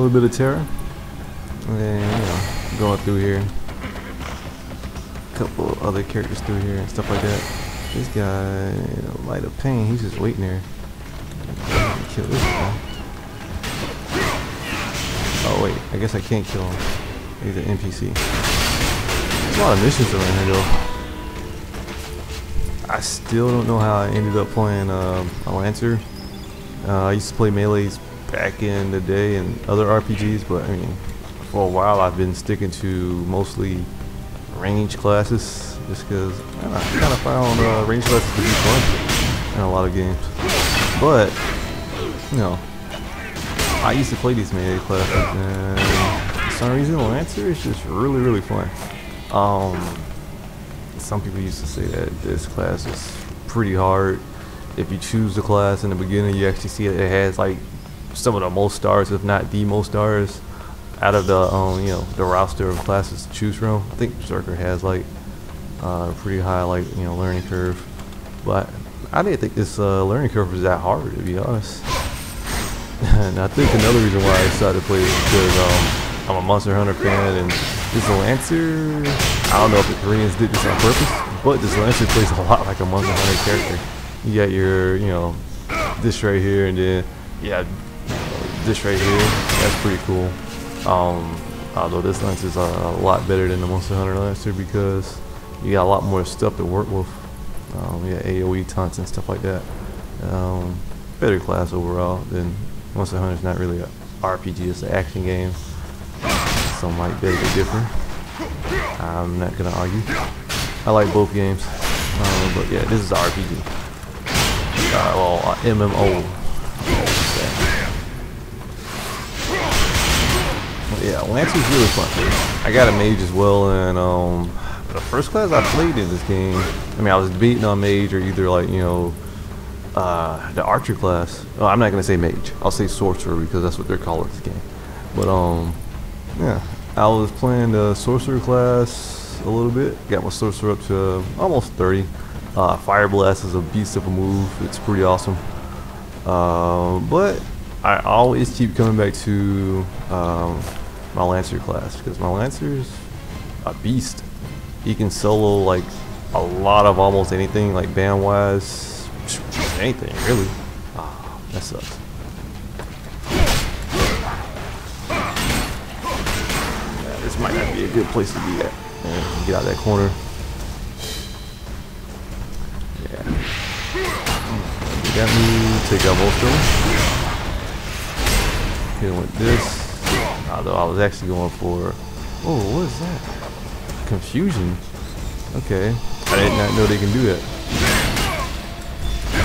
little bit of Tera, and then going through here, a couple other characters through here and stuff like that. This guy, Light of Pain, he's just waiting there. Kill this guy. Oh wait, I guess I can't kill him. He's an NPC. There's a lot of missions around here though. I still don't know how I ended up playing a Lancer. I used to play melees back in the day and other RPGs, but I mean, for a while I've been sticking to mostly range classes, just because I kind of found range classes to be fun in a lot of games. But I used to play these melee classes, and for some reason Lancer is just really fun. Some people used to say that this class is pretty hard. If you choose the class in the beginning, you actually see it has like some of the most stars, if not the most stars, out of the the roster of classes to choose from. I think Berserker has like a pretty high learning curve, but I didn't think this learning curve was that hard, to be honest. And I think another reason why I decided to play is because I'm a Monster Hunter fan, and this Lancer, I don't know if the Koreans did this on purpose, but this Lancer plays a lot like a Monster Hunter character. You got your, this right here, and then this right here. That's pretty cool. Although this Lancer is a lot better than the Monster Hunter Lancer because you got a lot more stuff to work with. Yeah, AOE taunts and stuff like that. Better class overall than Monster Hunter's not really an RPG, it's an action game. Some might beg to differ. I'm not gonna argue. I like both games, but yeah, this is an RPG. Well, MMO. But yeah, Lancer's really fun. I got a mage as well, and the first class I played in this game, I mean, I was debating on mage or either like the archer class. Oh, I'm not gonna say mage. I'll say sorcerer because that's what they're calling this game. But yeah, I was playing the sorcerer class a little bit. Got my sorcerer up to almost 30. Fire blast is a beast of a move. It's pretty awesome. But I always keep coming back to my Lancer class because my Lancer's a beast. He can solo like a lot of almost anything, like band wise, anything really. Oh, that sucks. Yeah, this might not be a good place to be at. Yeah, get out of that corner. Yeah. You got me. Take out most of them. Hit him with this. Although I was actually going for. Oh, what is that? Confusion. Okay, I did not know they can do that.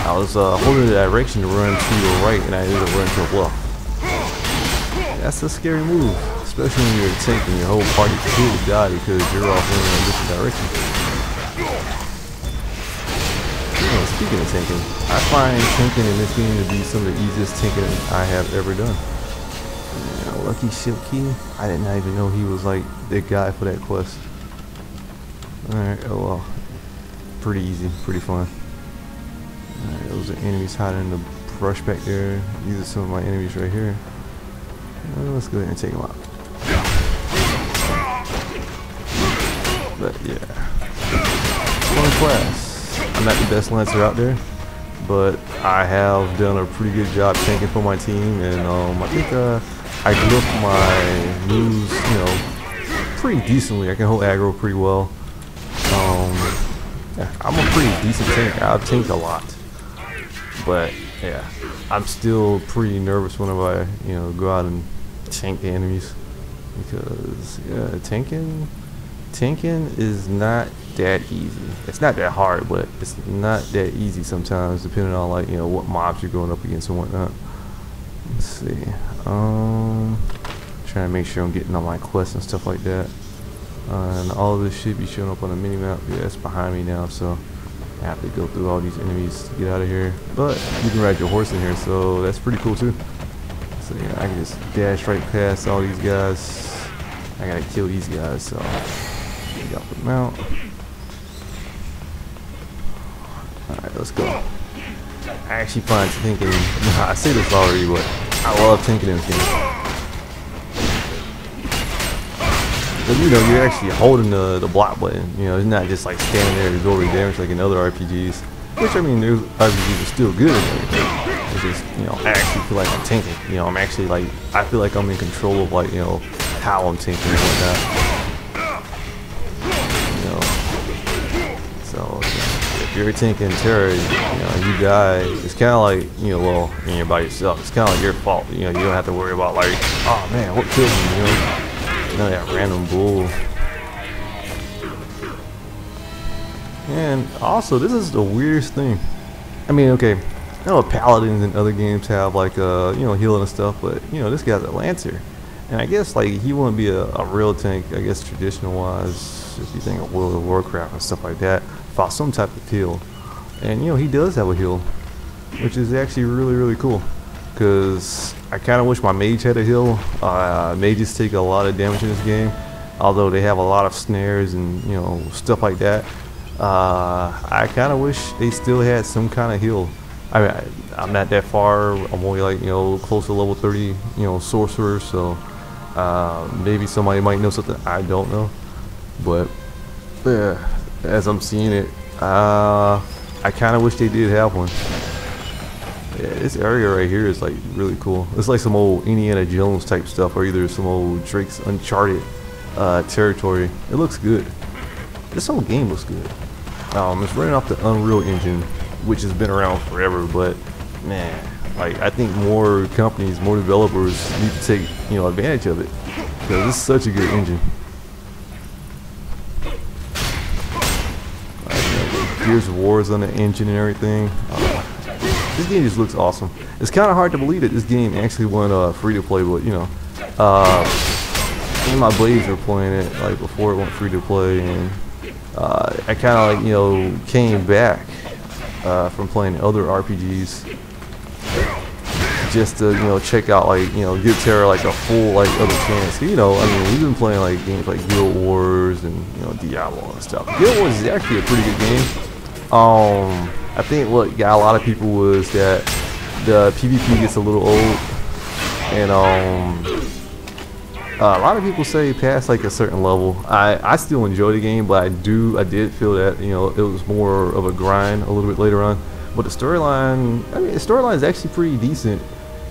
I was holding the direction to run to your right, and I ended up running to the left. That's a scary move, especially when you're a tank and your whole party completely died because you're off running in a different direction. Speaking of tanking, I find tanking in this game to be some of the easiest tanking I have ever done. Lucky Silky, I did not even know he was like the guy for that quest. Alright, oh well. Pretty easy, pretty fun. Alright, those are enemies hiding in the brush back there. These are some of my enemies right here. Let's go ahead and take them out. But yeah. Fun class. I'm not the best Lancer out there, but I have done a pretty good job tanking for my team, and I think I grew up my moves, pretty decently. I can hold aggro pretty well. Yeah, I'm a pretty decent tank. I've tanked a lot, but yeah, I'm still pretty nervous whenever I go out and tank the enemies because yeah, tanking is not that easy. It's not that hard, but it's not that easy sometimes, depending on like what mobs you're going up against and whatnot. Let's see. Trying to make sure I'm getting all my quests and stuff like that. And all of this should be showing up on the mini map. Yeah, it's behind me now, so I have to go through all these enemies to get out of here. But you can ride your horse in here, so that's pretty cool too. So yeah, I can just dash right past all these guys. I gotta kill these guys, so get off the mount. Alright, let's go. I actually find tanking, I say this already, but I love tanking in this game. But you know, you're actually holding the block button. You know, it's not just like standing there absorbing damage like in other RPGs. Which, I mean, there's RPGs are still good and everything. It's just, you know, I actually feel like I'm tanking. You know, I'm actually like, I feel like I'm in control of like, you know, how I'm tanking and whatnot. You know, so if you're tanking Tera, you know, and you die, it's kind of like, you know, well, when you're by yourself, it's kind of like your fault. You know, you don't have to worry about like, oh man, what killed me? You know that random bull. And also, this is the weirdest thing. I mean, okay, I know paladins and other games have like you know, healing and stuff, but you know, this guy's a lancer, and I guess like he wouldn't be a real tank, I guess traditional wise, if you think of World of Warcraft and stuff like that, without some type of heal. And you know, he does have a heal, which is actually really cool. Because I kind of wish my mage had a heal. Mages take a lot of damage in this game, although they have a lot of snares and, you know, stuff like that. I kind of wish they still had some kind of heal. I mean, I'm not that far. I'm only like, you know, close to level 30, you know, sorcerer. So maybe somebody might know something I don't know. But yeah, as I'm seeing it, I kind of wish they did have one. Yeah, this area right here is like really cool. It's like some old Indiana Jones type stuff, or either some old Drake's Uncharted territory. It looks good. This whole game looks good. It's running off the Unreal Engine, which has been around forever, but man, like I think more companies, more developers need to take, you know, advantage of it, because it's such a good engine. Gears of War is on the engine and everything. This game just looks awesome. It's kind of hard to believe that this game actually went free to play, but you know, me and my buddies were playing it like before it went free to play, and I kind of like, you know, came back from playing other RPGs just to, you know, check out, like, you know, give Tera like a full like other chance. You know, I mean, we've been playing like games like Guild Wars and, you know, Diablo and stuff. Guild Wars is actually a pretty good game. I think what got a lot of people was that the PvP gets a little old, and a lot of people say past like a certain level. I still enjoy the game, but I did feel that, you know, it was more of a grind a little bit later on. But the storyline, I mean, the storyline is actually pretty decent.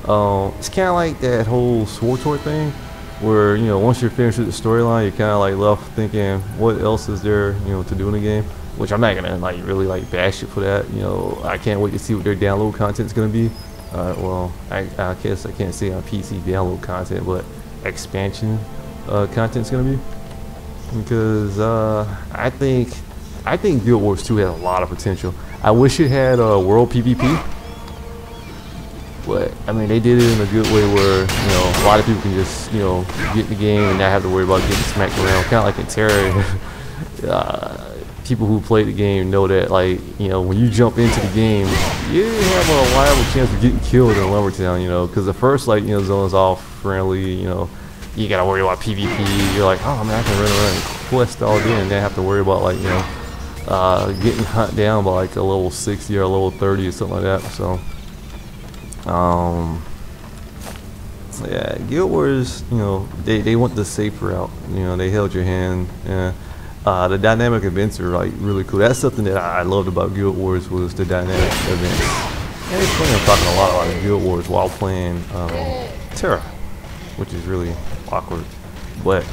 It's kind of like that whole SWTOR thing, where, you know, once you're finished with the storyline, you're kind of like left thinking, what else is there, you know, to do in the game? Which I'm not gonna like really like bash it for that. You know, I can't wait to see what their download content's gonna be. Well, I guess I can't say on PC download content, but expansion content's gonna be, because I think Guild Wars 2 has a lot of potential. I wish it had world PvP, but I mean, they did it in a good way where, you know, a lot of people can just, you know, get in the game and not have to worry about getting smacked around, kind of like in Tera. People who play the game know that, like, you know, when you jump into the game, you have a viable chance of getting killed in Lumbertown, you know, because the first, like, you know, zone's all friendly, you know, you gotta worry about PvP. You're like, oh man, I can run around and quest all day and then have to worry about, like, you know, getting hunted down by like a level 60 or a level 30 or something like that. So yeah, Guild Wars, you know, they went the safe route. You know, they held your hand. The dynamic events are like really cool. That's something that I loved about Guild Wars, was the dynamic events. And it's funny, I'm talking a lot about Guild Wars while playing Tera, which is really awkward. But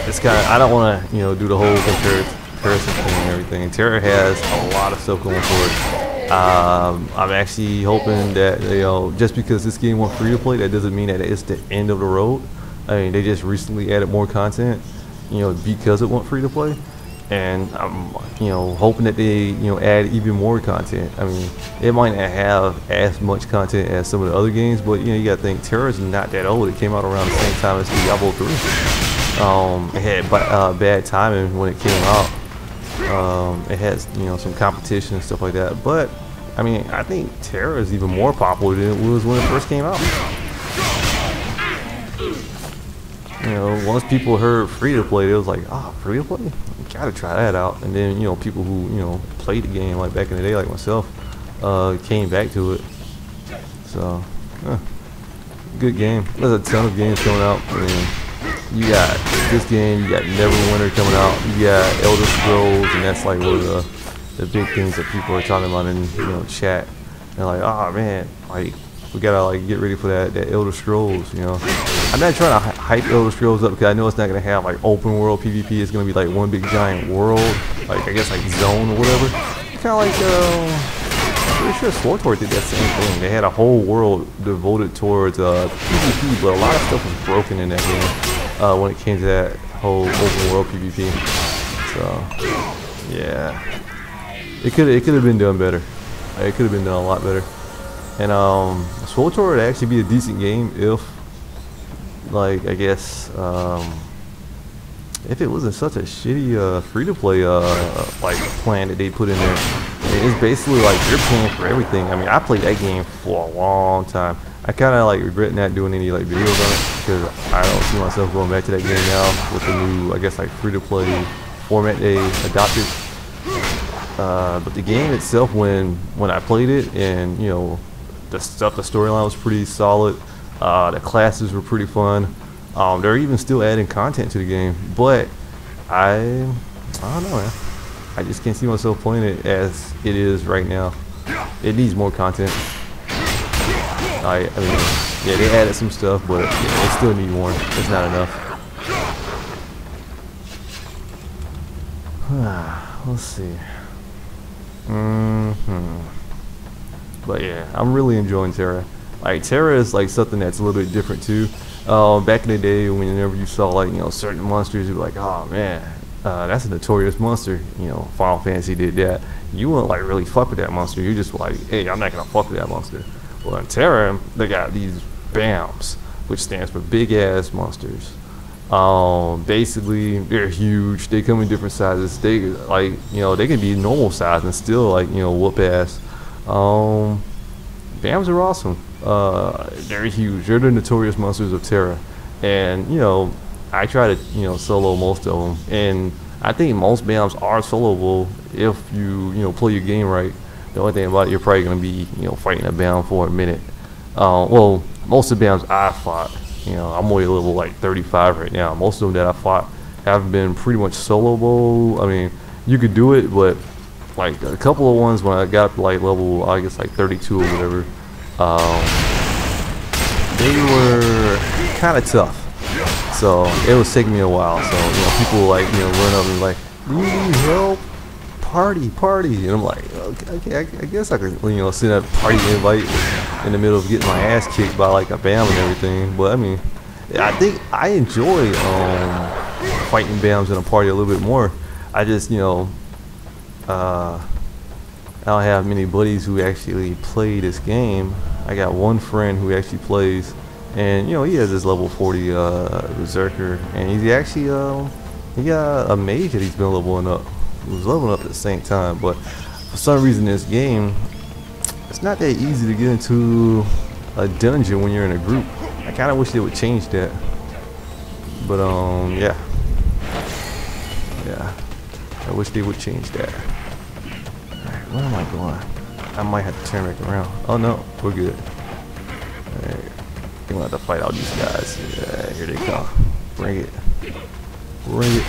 it's kind of, I don't want to, you know, do the whole comparison thing and everything. Tera has a lot of stuff going for it. I'm actually hoping that, you know, just because this game went free to play, that doesn't mean that it's the end of the road. I mean, they just recently added more content, you know, because it went free to play, and I'm, you know, hoping that they, you know, add even more content. I mean, it might not have as much content as some of the other games, but, you know, you gotta think Tera's not that old. It came out around the same time as Diablo 3. It had bad timing when it came out. It has, you know, some competition and stuff like that, but I mean, I think Tera is even more popular than it was when it first came out. You know, once people heard free to play, they was like, "Ah, free to play? Gotta try that out." And then, you know, people who, you know, played the game like back in the day, like myself, came back to it. So, good game. There's a ton of games coming out. I mean, you got this game, you got Neverwinter coming out. You got Elder Scrolls, and that's like one of the big things that people are talking about in chat. And like, oh man, like we gotta like get ready for that Elder Scrolls. I'm not trying to hype Elder Scrolls up because I know it's not gonna have like open world PvP. It's gonna be like one big giant world, like I guess like zone or whatever. Kind of like I'm pretty sure SWTOR did that same thing. They had a whole world devoted towards PvP, but a lot of stuff was broken in that game when it came to that whole open world PvP. So yeah, it could have been done better. It could have been done a lot better. And SWTOR would actually be a decent game if, like, I guess, if it wasn't such a shitty free-to-play like plan that they put in there. It's basically like you're paying for everything. I mean, I played that game for a long time. I kind of like regret not doing any like videos on it because I don't see myself going back to that game now with the new, I guess, like free-to-play format they adopted. But the game itself, when I played it, and the storyline was pretty solid. The classes were pretty fun. They're even still adding content to the game, but I don't know, man. I just can't see myself playing it as it is right now. It needs more content. I mean, yeah, they added some stuff, but yeah, they still need more. It's not enough. Let's see. But yeah, I'm really enjoying Tera. Like, Tera is like something that's a little bit different too. Back in the day, whenever you saw like certain monsters, you'd be like, oh man, that's a notorious monster. Final Fantasy did that. You wouldn't like really fuck with that monster. You just like, hey, I'm not gonna fuck with that monster. Well, in Tera, they got these BAMs, which stands for big ass monsters. Basically, they're huge. They come in different sizes. They like, they can be normal size and still like, whoop ass. BAMs are awesome. They're huge. They're the notorious monsters of Tera, and I try to solo most of them, and I think most BAMs are soloable if you play your game right. The only thing about it, you're probably gonna be fighting a BAM for a minute. Well, most of the BAMs I fought, I'm only level like 35 right now. Most of them that I fought have been pretty much soloable. I mean, you could do it, but like a couple of ones when I got up to like level, I guess like 32 or whatever, they were kind of tough. So it was taking me a while. So people like run up and like, "Do you need help? Party!" And I'm like, okay, I guess I could send a party invite in the middle of getting my ass kicked by like a BAM and everything. But I mean, I think I enjoy fighting BAMs in a party a little bit more. I just I don't have many buddies who actually play this game. I got one friend who actually plays, and he has this level 40 berserker, and he's actually he got a mage that he's been leveling up. He was leveling up at the same time, but for some reason this game, it's not that easy to get into a dungeon when you're in a group. I kind of wish they would change that, but yeah, I wish they would change that. Alright, where am I going? I might have to turn back around. Oh no, we're good. Alright, I'm gonna have to fight all these guys. Yeah, here they come. Bring it. Bring it.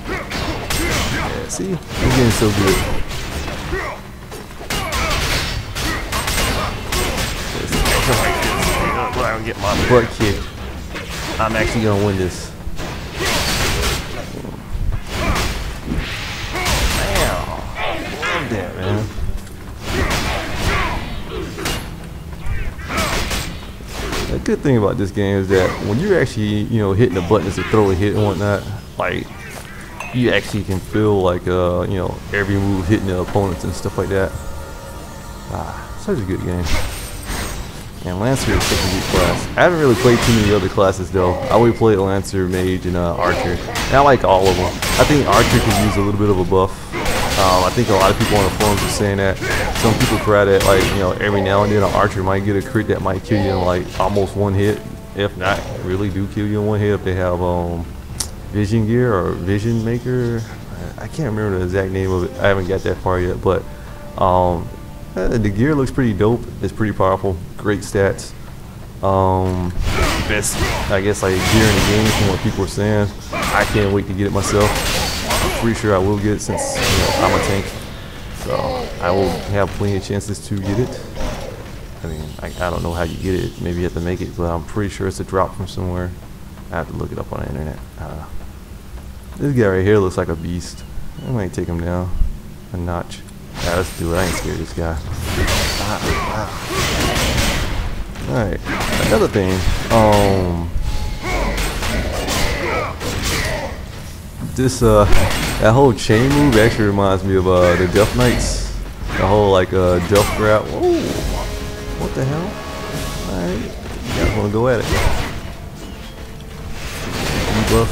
Yeah, see? I'm getting so good. If I don't get my butt kicked, I'm actually gonna win this. That, man. The good thing about this game is that when you're actually, hitting the buttons to throw a hit and whatnot, like, you actually can feel like, every move hitting the opponents and stuff like that. Such a good game. And Lancer is such a good class. I haven't really played too many other classes though. I only played Lancer, Mage, and Archer. And I like all of them. I think Archer could use a little bit of a buff. I think a lot of people on the forums are saying that. Some people try that, like, every now and then an Archer might get a crit that might kill you in like almost one hit. If not, really do kill you in one hit if they have Vision Gear or Vision Maker. I can't remember the exact name of it. I haven't got that far yet, but the gear looks pretty dope. It's pretty powerful. Great stats. best, I guess, like gear in the game from what people are saying. I can't wait to get it myself. I'm pretty sure I will get it since I'm a tank, so I will have plenty of chances to get it. I mean, I don't know how you get it. Maybe you have to make it, but I'm pretty sure it's a drop from somewhere. I have to look it up on the internet. This guy right here looks like a beast. I might take him down a notch. Yeah, let's do it. I ain't scared of this guy. Alright, another thing. That whole chain move actually reminds me of the Death Knights. The whole like death grab. Whoa! What the hell? Alright, you guys wanna go at it. Debuff.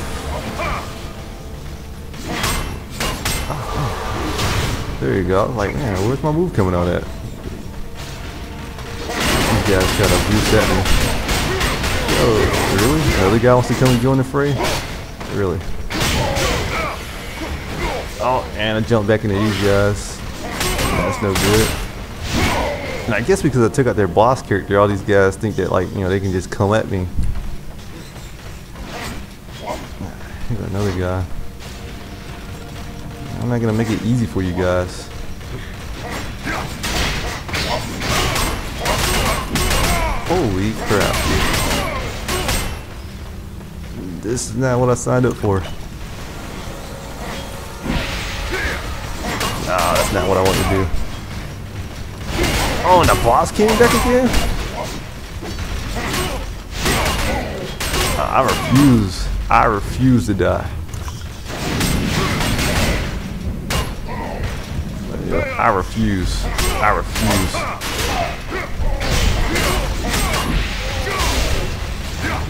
There you go. I was like, man, where's my move coming out at? These guys try to boost at me. Oh, really? The other guy wants to come and join the fray? Really? Oh, and I jumped back into these guys. That's no good. And I guess because I took out their boss character, all these guys think that, like, they can just come at me. Here's another guy. I'm not gonna make it easy for you guys. Holy crap. This is not what I signed up for. Ah, that's not what I want to do. Oh, and the boss came back again? I refuse to die. I refuse.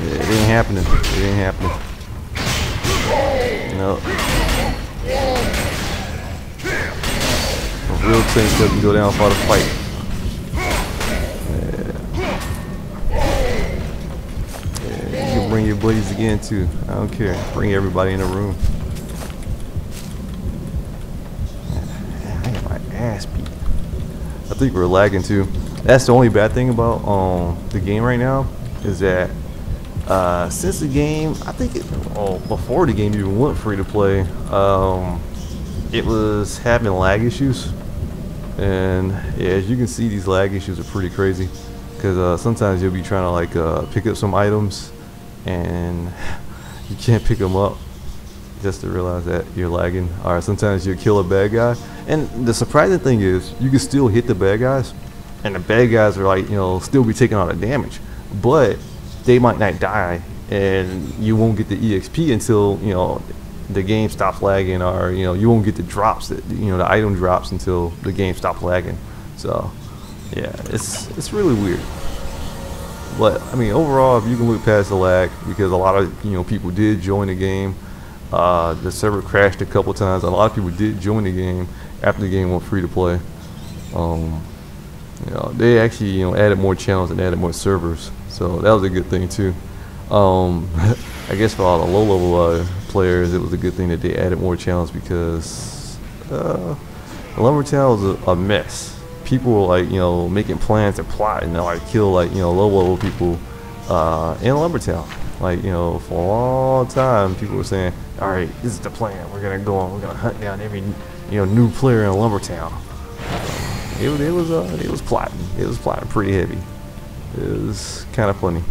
Yeah, it ain't happening. No. A real tank doesn't go down for the fight. Yeah, you can bring your buddies again too. I don't care. Bring everybody in the room. Ass beat. I think we're lagging too. That's the only bad thing about the game right now is that since the game, I think before the game even went free to play, it was having lag issues, and yeah, as you can see, these lag issues are pretty crazy because sometimes you'll be trying to like pick up some items and you can't pick them up just to realize that you're lagging. Or sometimes you kill a bad guy, and the surprising thing is you can still hit the bad guys, and the bad guys are like still be taking all the damage, but they might not die, and you won't get the EXP until the game stops lagging, or you won't get the drops that the item drops until the game stops lagging. So yeah, it's really weird. But I mean, overall, if you can look past the lag, because a lot of people did join the game. The server crashed a couple times. A lot of people did join the game after the game went free to play. They actually added more channels and added more servers, so that was a good thing too. I guess for all the low-level players, it was a good thing that they added more channels, because Lumbertown was a mess. People were like making plans and plotting to like kill like low-level people in Lumbertown. Like for a long time, people were saying, "All right, this is the plan. We're gonna go on. We're gonna hunt down every new player in Lumbertown." It was plotting. It was plotting pretty heavy. It was kind of funny.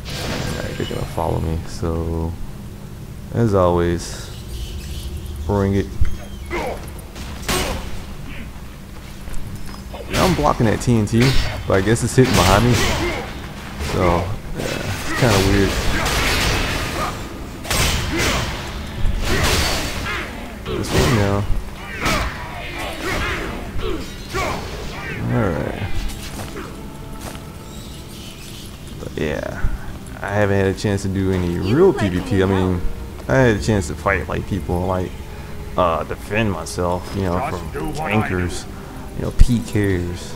Alright, they're gonna follow me. So, as always, bring it. Now I'm blocking that TNT, but I guess it's hitting behind me. So, yeah, it's kind of weird. This way now. Alright. But yeah, I haven't had a chance to do any real PvP. I mean, I had a chance to fight like people and like defend myself, from tankers, peak carriers.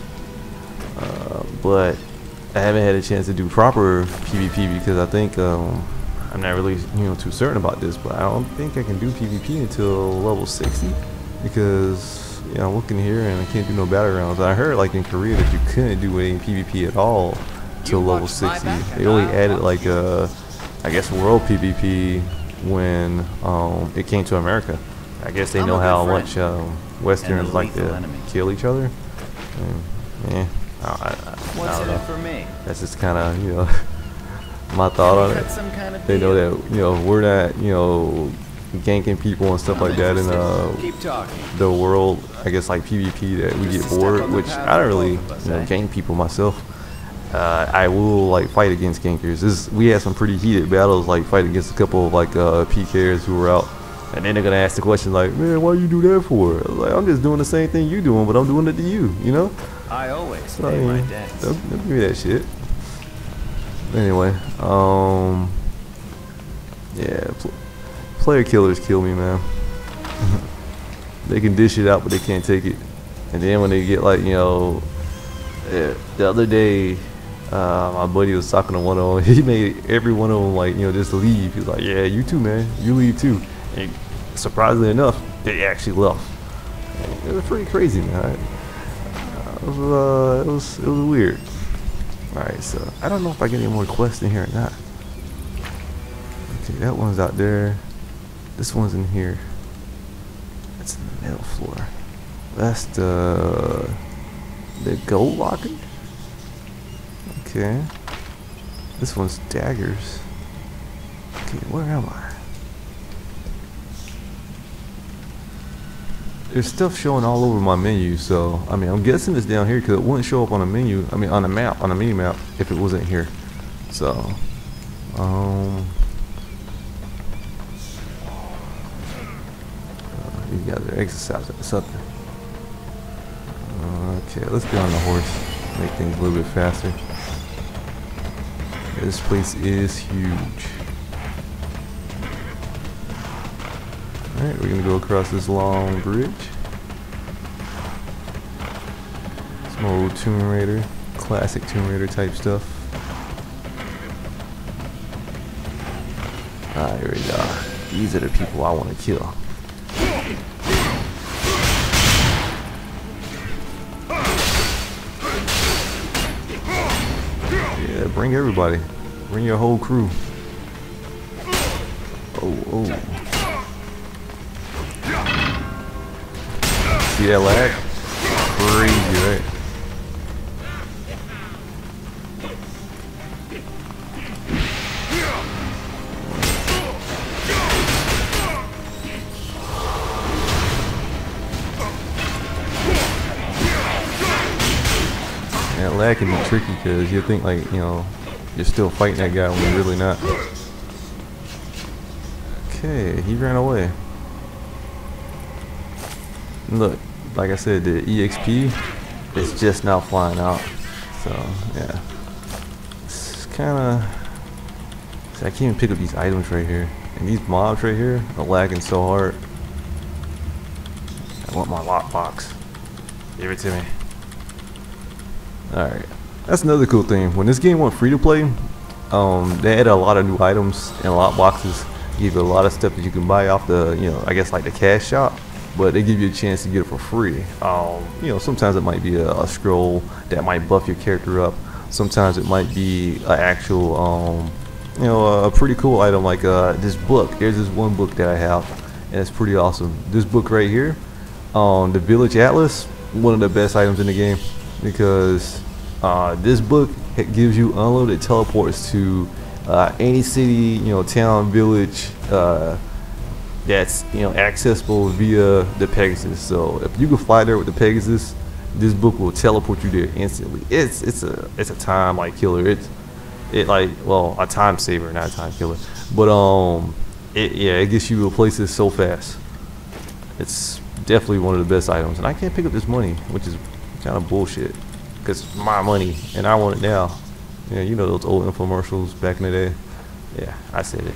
But I haven't had a chance to do proper PvP because I think I'm not really too certain about this, but I don't think I can do PvP until level 60, because I'm looking here and I can't do no battle rounds. I heard like in Korea that you couldn't do any PvP at all to level 60. They only added like I guess world PvP when it came to America. I guess they know how much Westerns like to kill each other. And, yeah, I don't know. For me? That's just kind of, you know, my thought on it. They know that, you know, we're not, you know, ganking people and stuff like that in the world. I guess like PvP that we get bored, which I don't really, you know, gank people myself. I will like fight against gankers. We had some pretty heated battles, like fighting against a couple of like PKers who were out, and then they're gonna ask the question like, "Man, why you do that for?" I was like, "I'm just doing the same thing you doing, but I'm doing it to you," you know. I always so, pay my debts. Don't give me that shit. Anyway, yeah, player killers kill me, man. They can dish it out, but they can't take it. And then when they get like, you know, the other day, my buddy was talking to one of them. He made every one of them like, you know, just leave. He was like, "Yeah, you too, man. You leave too." And surprisingly enough, they actually left. It was pretty crazy, man. It was weird. All right, so I don't know if I get any more quests in here or not. Okay, that one's out there. This one's in here. That's in the middle floor. That's the gold locker. Okay. This one's daggers. Okay, where am I? There's stuff showing all over my menu, so I mean, I'm guessing it's down here because it wouldn't show up on the menu. I mean, on the map, on the mini map, if it wasn't here. So, you guys are exercising or something. Okay, let's get on the horse. Make things a little bit faster. This place is huge. Alright, we're gonna go across this long bridge. Some old Tomb Raider, classic Tomb Raider type stuff. Ah, here we go. These are the people I want to kill. Yeah, bring everybody. Bring your whole crew. Oh. See that lag? Crazy, right? That lag can be tricky because you think like, you know, you're still fighting that guy when you're really not. Okay, he ran away. Look, like I said, the EXP is just now flying out. So, yeah. It's kind of... See, I can't even pick up these items right here. And these mobs right here are lagging so hard. I want my lockbox. Give it to me. Alright. That's another cool thing. When this game went free to play, they added a lot of new items and lockboxes. Give you a lot of stuff that you can buy off the, you know, I guess like the cash shop. But they give you a chance to get it for free. You know, sometimes it might be a scroll that might buff your character up. Sometimes it might be an actual, you know, a pretty cool item like this book. There's this one book that I have, and it's pretty awesome. This book right here, the Village Atlas, one of the best items in the game because this book gives you unlimited teleports to any city, you know, town, village. That's, you know, accessible via the Pegasus. So if you can fly there with the Pegasus, this book will teleport you there instantly. It's a time like killer. It like, well, a time saver, not a time killer. But it gets you to places so fast. It's definitely one of the best items. And I can't pick up this money, which is kind of bullshit because it's my money and I want it now. Yeah, you know those old infomercials back in the day. Yeah, I said it.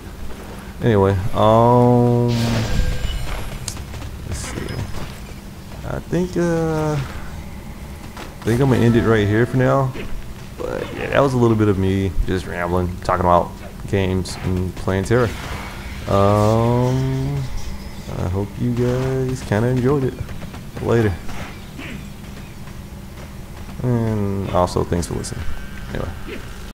Anyway, let's see. I think I'm gonna end it right here for now. But yeah, that was a little bit of me just rambling, talking about games and playing Tera. I hope you guys kind of enjoyed it. Later. And also, thanks for listening. Anyway.